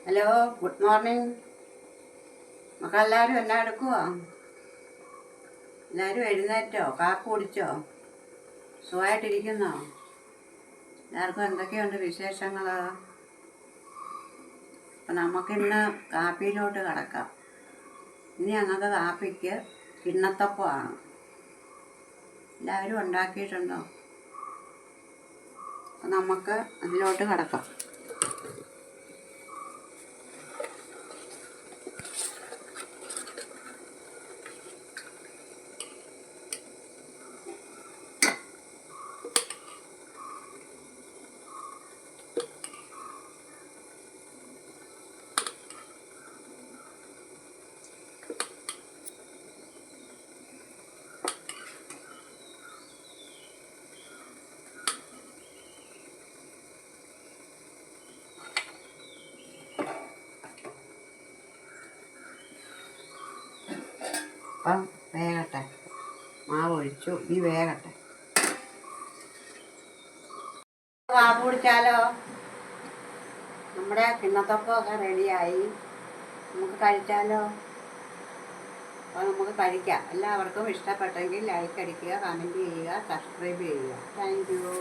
Hello, good morning. മക്കളെല്ലാവരും എന്നാ എടുക്കുവോ? എല്ലാവരും എഴുന്നേറ്റോ? കാപ്പി കുടിച്ചോ? സുഖമായിട്ടിരിക്കുന്നോ? എല്ലാവർക്കും എന്തൊക്കെയുണ്ട് വിശേഷങ്ങൾ? അപ്പം നമുക്കിന്ന് കാപ്പിയിലോട്ട് കിടക്കാം. ഇനി ഞങ്ങൾക്ക് കാപ്പിക്ക് കിണ്ണത്തപ്പമാണ്. എല്ലാവരും ഉണ്ടാക്കിയിട്ടുണ്ടോ? അപ്പം നമുക്ക് അതിലോട്ട് കിടക്കാം. അപ്പം വേകട്ടെ, മാവ് ഒഴിച്ചു, ഈ വേകട്ടെ. കാപ്പി കുടിച്ചാലോ? നമ്മുടെ കിണ്ണത്തപ്പമൊക്കെ റെഡിയായി, നമുക്ക് കഴിച്ചാലോ? അപ്പോൾ നമുക്ക് കഴിക്കാം. എല്ലാവർക്കും ഇഷ്ടപ്പെട്ടെങ്കിൽ ലൈക്ക് അടിക്കുക, കമൻറ്റ് ചെയ്യുക, സബ്സ്ക്രൈബ് ചെയ്യുക. Thank you.